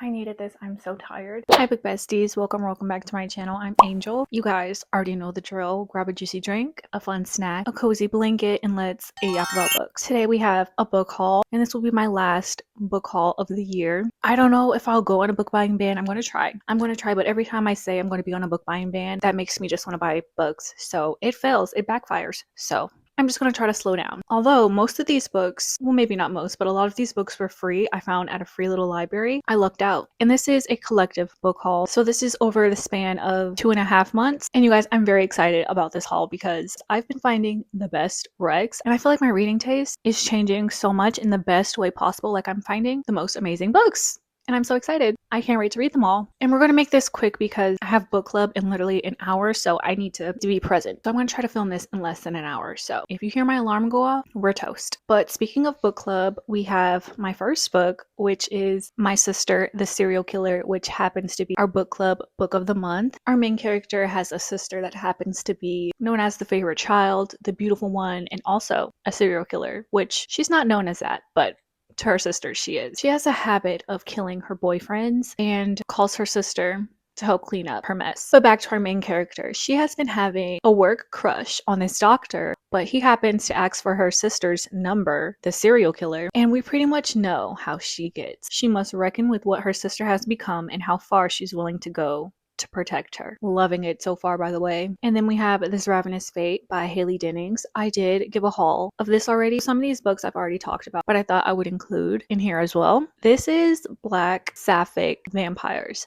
I needed this. I'm so tired. Hi, book besties. Welcome back to my channel. I'm Angel. You guys already know the drill. Grab a juicy drink, a fun snack, a cozy blanket, and let's yap about books. Today we have a book haul, and this will be my last book haul of the year. I don't know if I'll go on a book buying ban. I'm going to try, but every time I say I'm going to be on a book buying ban, that makes me just want to buy books. So it fails. It backfires. So I'm just going to try to slow down. Although most of these books, well, maybe not most, but a lot of these books were free. I found at a free little library. I lucked out. And this is a collective book haul. So this is over the span of 2.5 months. And you guys, I'm very excited about this haul because I've been finding the best recs. And I feel like my reading taste is changing so much in the best way possible. Like I'm finding the most amazing books. And I'm so excited. I can't wait to read them all. And we're going to make this quick because I have book club in literally an hour, so I need to be present. So I'm going to try to film this in less than an hour. So if you hear my alarm go off, we're toast. But speaking of book club, we have my first book, which is My Sister, the Serial Killer, which happens to be our book club book of the month. Our main character has a sister that happens to be known as the favorite child, the beautiful one, and also a serial killer, which she's not known as that, but to her sister, she is. She has a habit of killing her boyfriends and calls her sister to help clean up her mess. But back to our main character. She has been having a work crush on this doctor, but he happens to ask for her sister's number, the serial killer, and we pretty much know how she gets. She must reckon with what her sister has become and how far she's willing to go to protect her. Loving it so far, by the way. And then we have This Ravenous Fate by Haley Dennings. I did give a haul of this already. Some of these books I've already talked about, but I thought I would include in here as well. This is Black Sapphic Vampires.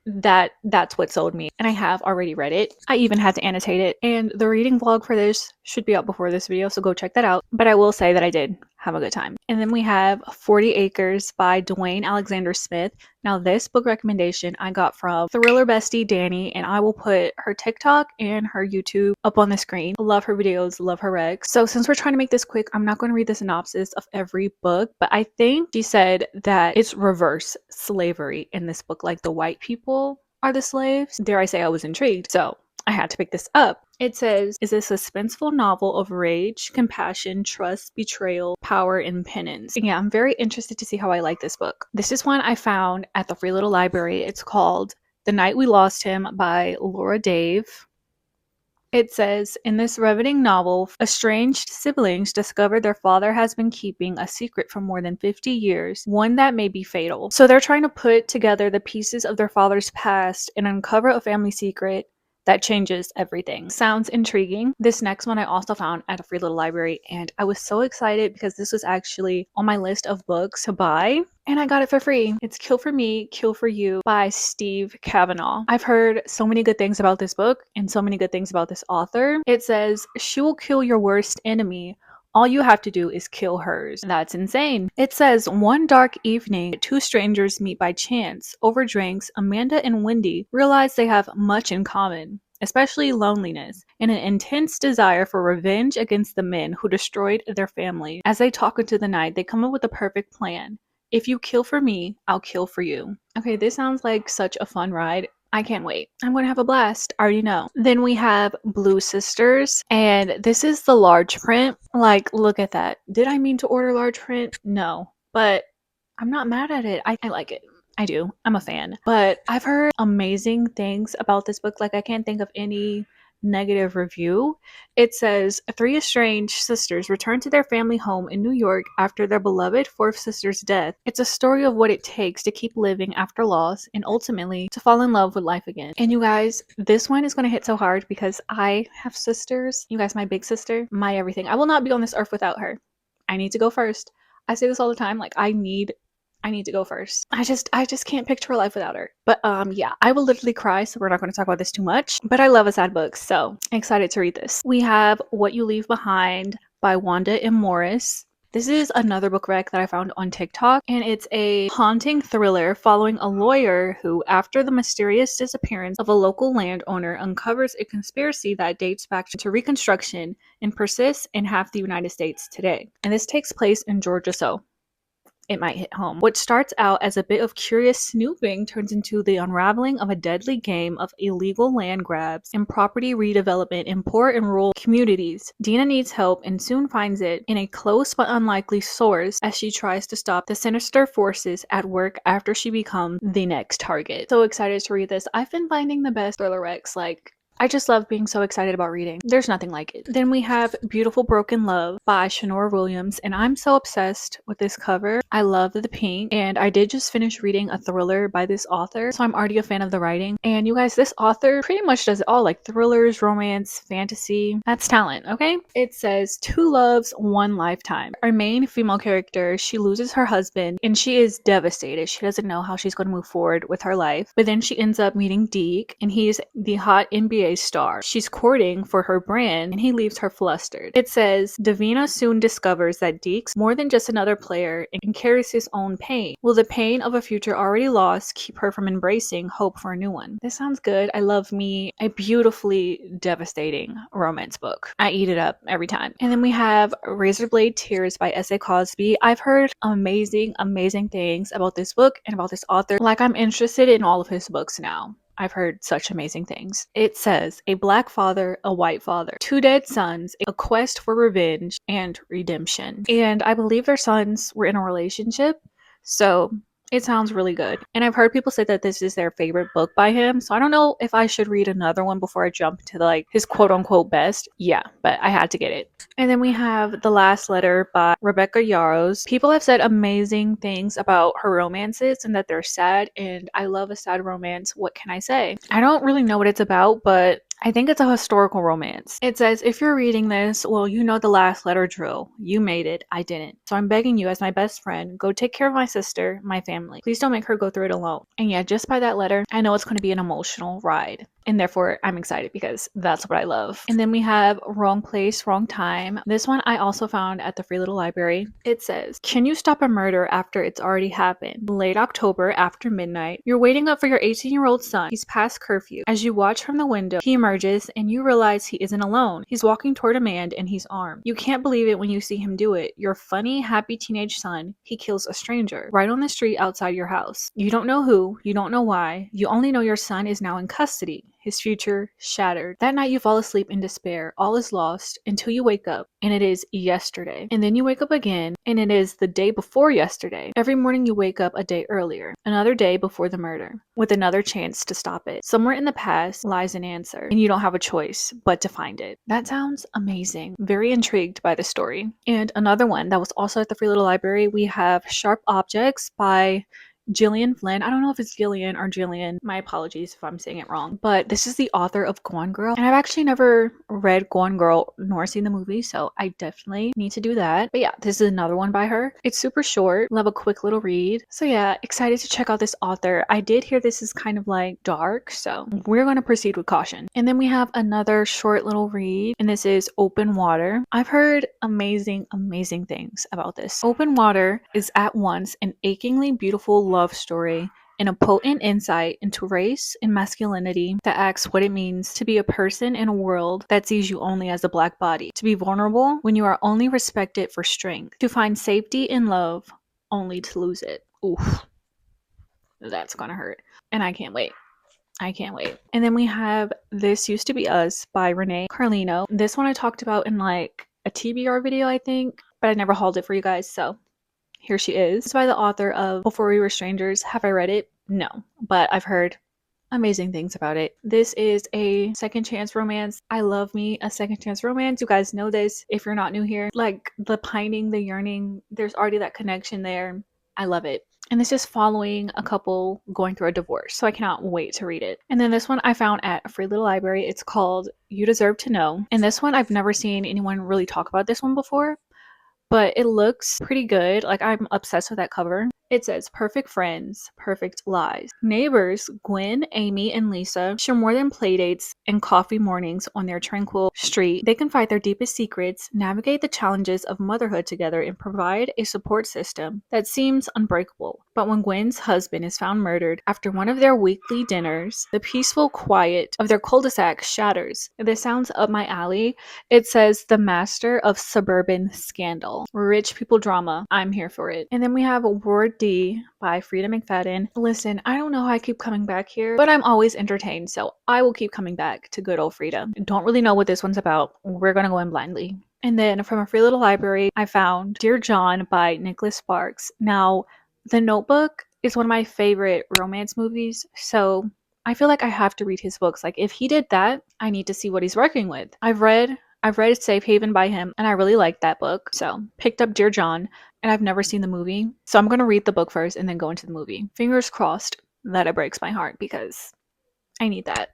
That's what sold me, and I have already read it. I even had to annotate it, and the reading vlog for this should be out before this video, so go check that out. But I will say that I did have a good time. And then we have 40 Acres by Dwayne Alexander Smith. Now this book recommendation I got from thriller bestie Danny, and I will put her TikTok and her YouTube up on the screen. Love her videos, love her recs. So since we're trying to make this quick, I'm not going to read the synopsis of every book, but I think she said that it's reverse slavery in this book, like the white people are the slaves. Dare I say I was intrigued, so I had to pick this up. It says, is a suspenseful novel of rage, compassion, trust, betrayal, power, and penance. Yeah, I'm very interested to see how I like this book. This is one I found at the free little library. It's called The Night We Lost Him by Laura Dave. It says, in this riveting novel, estranged siblings discover their father has been keeping a secret for more than 50 years, one that may be fatal. So they're trying to put together the pieces of their father's past and uncover a family secret that changes everything. Sounds intriguing. This next one I also found at a free little library, and I was so excited because this was actually on my list of books to buy, and I got it for free. It's Kill for Me, Kill for You by Steve Kavanaugh. I've heard so many good things about this book and so many good things about this author. It says, she will kill your worst enemy. All you have to do is kill hers. That's insane. It says, one dark evening, two strangers meet by chance. Over drinks, Amanda and Wendy realize they have much in common, especially loneliness and an intense desire for revenge against the men who destroyed their family. As they talk into the night, they come up with a perfect plan. If you kill for me, I'll kill for you. Okay, this sounds like such a fun ride. I can't wait. I'm going to have a blast. I already know. Then we have Blue Sisters, and this is the large print. Like, look at that. Did I mean to order large print? No, but I'm not mad at it. I like it. I do. I'm a fan. But I've heard amazing things about this book. Like, I can't think of any negative review. It says, three estranged sisters return to their family home in New York after their beloved fourth sister's death. It's a story of what it takes to keep living after loss and ultimately to fall in love with life again. And you guys, this one is going to hit so hard because I have sisters. You guys, my big sister, my everything. I will not be on this earth without her. I need to go first. I say this all the time. Like, I need to go first. I just can't picture a life without her. But yeah, I will literally cry, so we're not going to talk about this too much. But I love a sad book, so excited to read this. We have What You Leave Behind by Wanda M. Morris. This is another book rec that I found on TikTok, and it's a haunting thriller following a lawyer who, after the mysterious disappearance of a local landowner, uncovers a conspiracy that dates back to Reconstruction and persists in half the United States today. And this takes place in Georgia, so it might hit home. What starts out as a bit of curious snooping turns into the unraveling of a deadly game of illegal land grabs and property redevelopment in poor and rural communities. Dina needs help and soon finds it in a close but unlikely source as she tries to stop the sinister forces at work after she becomes the next target. So excited to read this. I've been finding the best thriller recs. Like, I just love being so excited about reading. There's nothing like it. Then we have Beautiful Broken Love by Shanora Williams, and I'm so obsessed with this cover. I love the pink, and I did just finish reading a thriller by this author, so I'm already a fan of the writing. And you guys, this author pretty much does it all, like thrillers, romance, fantasy. That's talent, okay? It says, two loves, one lifetime. Our main female character, she loses her husband, and she is devastated. She doesn't know how she's going to move forward with her life, but then she ends up meeting Deke, and he's the hot NBA star. She's courting for her brand and he leaves her flustered. It says, Davina soon discovers that Deke's more than just another player and carries his own pain. Will the pain of a future already lost keep her from embracing hope for a new one? This sounds good. I love me a beautifully devastating romance book. I eat it up every time. And then we have Razorblade Tears by S.A. Cosby. I've heard amazing things about this book and about this author. Like, I'm interested in all of his books now. I've heard such amazing things. It says, a black father, a white father, two dead sons, a quest for revenge and redemption. And I believe their sons were in a relationship, so it sounds really good. And I've heard people say that this is their favorite book by him, so I don't know if I should read another one before I jump to like his quote-unquote best. Yeah, but I had to get it. And then we have The Last Letter by Rebecca Yarros. People have said amazing things about her romances and that they're sad, and I love a sad romance. What can I say? I don't really know what it's about, but I think it's a historical romance. It says, if you're reading this, well, you know the last letter drill. You made it. I didn't. So I'm begging you as my best friend, go take care of my sister, my family. Please don't make her go through it alone. And yeah, just by that letter, I know it's going to be an emotional ride. And therefore, I'm excited because that's what I love. And then we have Wrong Place, Wrong Time. This one I also found at the Free Little Library. It says, can you stop a murder after it's already happened? Late October, after midnight, you're waiting up for your 18-year-old son. He's past curfew. As you watch from the window, he emerges and you realize he isn't alone. He's walking toward a man and he's armed. You can't believe it when you see him do it. Your funny, happy teenage son, he kills a stranger right on the street outside your house. You don't know who, you don't know why. You only know your son is now in custody. His future shattered. That night you fall asleep in despair. All is lost until you wake up and it is yesterday. And then you wake up again and it is the day before yesterday. Every morning you wake up a day earlier, another day before the murder, with another chance to stop it. Somewhere in the past lies an answer and you don't have a choice but to find it. That sounds amazing. Very intrigued by the story. And another one that was also at the Free Little Library, we have Sharp Objects by Gillian Flynn. I don't know if it's Gillian or Jillian. My apologies if I'm saying it wrong. But this is the author of Gone Girl. And I've actually never read Gone Girl nor seen the movie, so I definitely need to do that. But yeah, this is another one by her. It's super short. Love a quick little read. So yeah, excited to check out this author. I did hear this is kind of like dark, so we're going to proceed with caution. And then we have another short little read, and this is Open Water. I've heard amazing things about this. Open Water is at once an achingly beautiful love story and a potent insight into race and masculinity that asks what it means to be a person in a world that sees you only as a black body, to be vulnerable when you are only respected for strength, to find safety in love only to lose it. Oof, that's gonna hurt. And I can't wait. I can't wait. And then we have This Used to Be Us by Renee Carlino. This one I talked about in like a TBR video, I think, but I never hauled it for you guys, so here she is. It's by the author of Before We Were Strangers. Have I read it? No, but I've heard amazing things about it. This is a second chance romance. I love me a second chance romance. You guys know this if you're not new here. Like the pining, the yearning, there's already that connection there. I love it. And this is following a couple going through a divorce, so I cannot wait to read it. And then this one I found at a Free Little Library. It's called You Deserve to Know. And this one, I've never seen anyone really talk about this one before, but it looks pretty good. Like, I'm obsessed with that cover. It says, perfect friends, perfect lies. Neighbors, Gwen, Amy, and Lisa share more than playdates and coffee mornings on their tranquil street. They confide their deepest secrets, navigate the challenges of motherhood together, and provide a support system that seems unbreakable. But when Gwen's husband is found murdered after one of their weekly dinners, the peaceful quiet of their cul-de-sac shatters. This sounds up my alley. It says the master of suburban scandal. Rich people drama. I'm here for it. And then we have Ward D by Frida McFadden. Listen, I don't know how I keep coming back here, but I'm always entertained, so I will keep coming back to good old Frida. Don't really know what this one's about. We're gonna go in blindly. And then from a free little library, I found Dear John by Nicholas Sparks. Now, The Notebook is one of my favorite romance movies, so I feel like I have to read his books. Like, if he did that, I need to see what he's working with. I've read Safe Haven by him, and I really liked that book, so picked up Dear John, and I've never seen the movie, so I'm going to read the book first and then go into the movie. Fingers crossed that it breaks my heart, because I need that.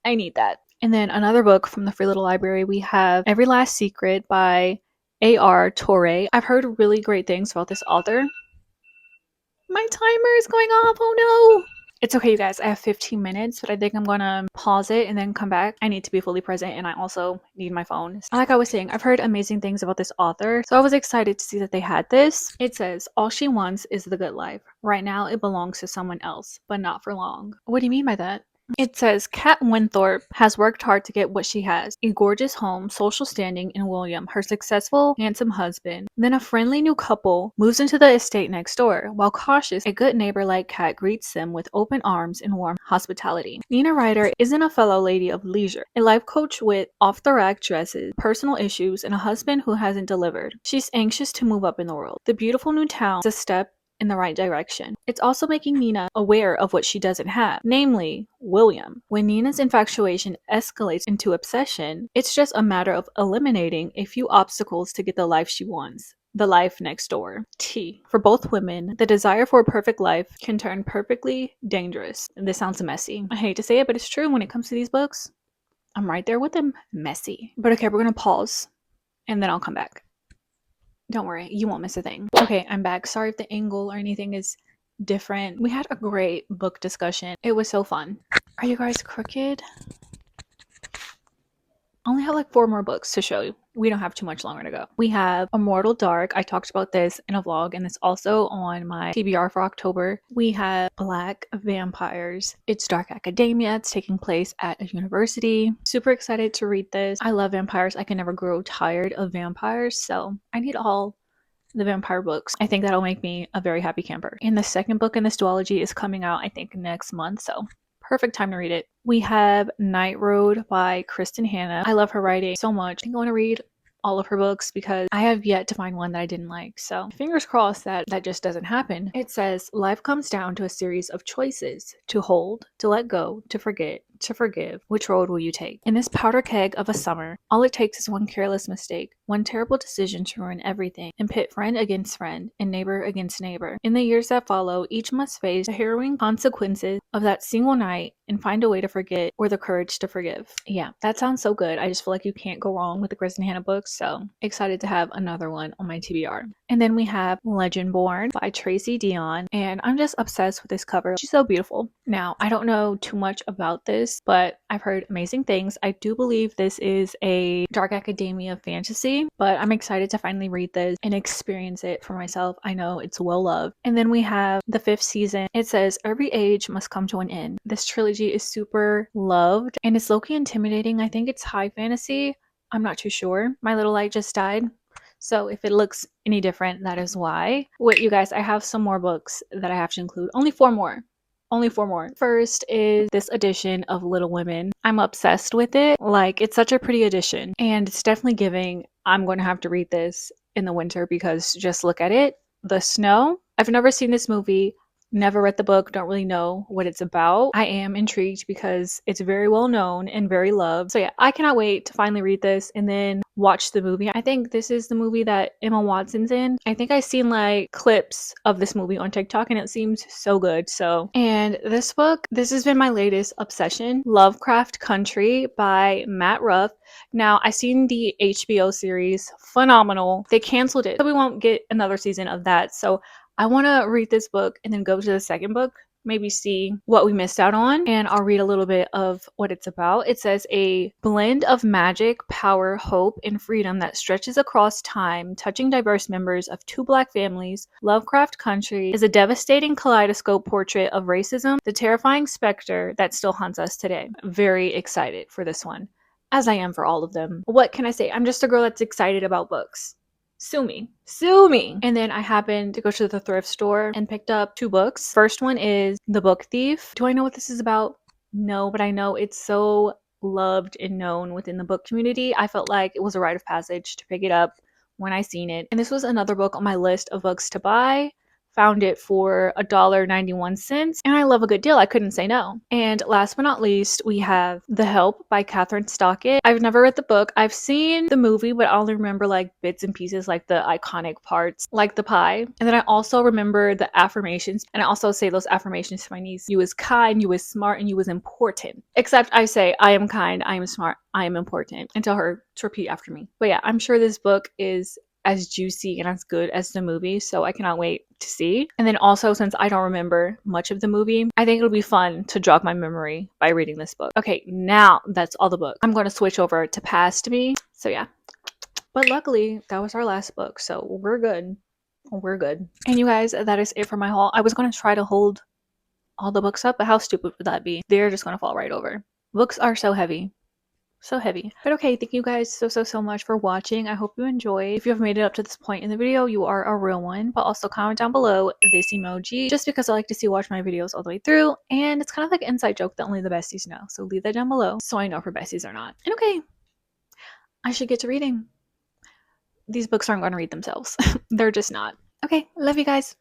I need that. And then another book from the free little library, we have Every Last Secret by A.R. Torre. I've heard really great things about this author. My timer is going off. Oh no. It's okay, you guys. I have 15 minutes, but I think I'm going to pause it and then come back. I need to be fully present, and I also need my phone. Like I was saying, I've heard amazing things about this author, so I was excited to see that they had this. It says, all she wants is the good life. Right now, it belongs to someone else, but not for long. What do you mean by that? It says Kat Winthorpe has worked hard to get what she has: a gorgeous home, social standing, and William, her successful, handsome husband. Then a friendly new couple moves into the estate next door. While cautious, a good neighbor like Kat greets them with open arms and warm hospitality. Nina Ryder isn't a fellow lady of leisure, a life coach with off-the-rack dresses, personal issues, and a husband who hasn't delivered. She's anxious to move up in the world. The beautiful new town is a step in the right direction. It's also making Nina aware of what she doesn't have, namely William. When Nina's infatuation escalates into obsession, it's just a matter of eliminating a few obstacles to get the life she wants. The life next door. T. For both women, the desire for a perfect life can turn perfectly dangerous. This sounds messy. I hate to say it, but it's true when it comes to these books. I'm right there with them. Messy. But okay, we're gonna pause and then I'll come back. Don't worry, you won't miss a thing. Okay, I'm back. Sorry if the angle or anything is different. We had a great book discussion. It was so fun. Are you guys crooked? I only have like 4 more books to show you. We don't have too much longer to go. We have Immortal Dark. I talked about this in a vlog, and it's also on my TBR for October. We have Black Vampires. It's dark academia. It's taking place at a university. Super excited to read this. I love vampires. I can never grow tired of vampires, so I need all the vampire books. I think that'll make me a very happy camper. And the second book in this duology is coming out, I think, next month, so perfect time to read it. We have Night Road by Kristen Hanna. I love her writing so much. I think I want to read all of her books because I have yet to find one that I didn't like. So fingers crossed that just doesn't happen. It says, life comes down to a series of choices: to hold, to let go, to forget, to forgive. Which road will you take? In this powder keg of a summer, all it takes is one careless mistake, one terrible decision to ruin everything and pit friend against friend and neighbor against neighbor. In the years that follow, each must face the harrowing consequences of that single night and find a way to forget or the courage to forgive. Yeah, that sounds so good. I just feel like you can't go wrong with the Kristen Hanna books, so excited to have another one on my TBR. And then we have Legendborn by Tracy Dion, and I'm just obsessed with this cover. She's so beautiful. Now, I don't know too much about this, but I've heard amazing things. I do believe this is a dark academia fantasy, but I'm excited to finally read this and experience it for myself. I know it's well loved. And then we have the 5th season. It says, every age must come to an end. This trilogy is super loved and it's low-key intimidating. I think it's high fantasy. I'm not too sure. My little light just died, so if it looks any different, that is why. Wait, you guys, I have some more books that I have to include. Only 4 more. Only 4 more. First is this edition of Little Women. I'm obsessed with it. Like, it's such a pretty edition, and it's definitely giving I'm going to have to read this in the winter because just look at it. The snow. I've never seen this movie. Never read the book, don't really know what it's about. I am intrigued because it's very well known and very loved. So yeah, I cannot wait to finally read this and then watch the movie. I think this is the movie that Emma Watson's in. I think I've seen like clips of this movie on TikTok and it seems so good. So, and this book, this has been my latest obsession. Lovecraft Country by Matt Ruff. Now, I've seen the HBO series, phenomenal. They canceled it, so we won't get another season of that. So I want to read this book and then go to the second book maybe see what we missed out on, and I'll read a little bit of what it's about. It says a blend of magic, power, hope, and freedom that stretches across time, touching diverse members of two Black families. Lovecraft Country is a devastating kaleidoscope portrait of racism, the terrifying specter that still haunts us today. Very excited for this one, as I am for all of them. What can I say? I'm just a girl that's excited about books. Sue me. Sue me. And then I happened to go to the thrift store and picked up 2 books. First one is The Book Thief. Do I know what this is about? No, but I know it's so loved and known within the book community. I felt like it was a rite of passage to pick it up when I seen it. And this was another book on my list of books to buy. Found it for $1.91, and I love a good deal. I couldn't say no. And last but not least, we have The Help by Catherine Stockett. I've never read the book. I've seen the movie, but I only remember like bits and pieces, like the iconic parts, like the pie. And then I also remember the affirmations, and I also say those affirmations to my niece. You is kind, you is smart, and you is important. Except I say, I am kind, I am smart, I am important, and tell her to repeat after me. But yeah, I'm sure this book is as juicy and as good as the movie, so I cannot wait to see. And then also, since I don't remember much of the movie, I think it'll be fun to jog my memory by reading this book. Okay, now that's all the book. I'm going to switch over to Past Me. So yeah, but luckily that was our last book, so we're good. We're good. And you guys, that is it for my haul. I was going to try to hold all the books up, but how stupid would that be? They're just going to fall right over. Books are so heavy. So heavy. But okay, thank you guys so much for watching. I hope you enjoyed. If you have made it up to this point in the video, you are a real one. But also comment down below this emoji, just because I like to see watch my videos all the way through, and it's kind of like an inside joke that only the besties know. So leave that down below so I know if we're besties or not. And okay, I should get to reading. These books aren't going to read themselves. They're just not. Okay, love you guys.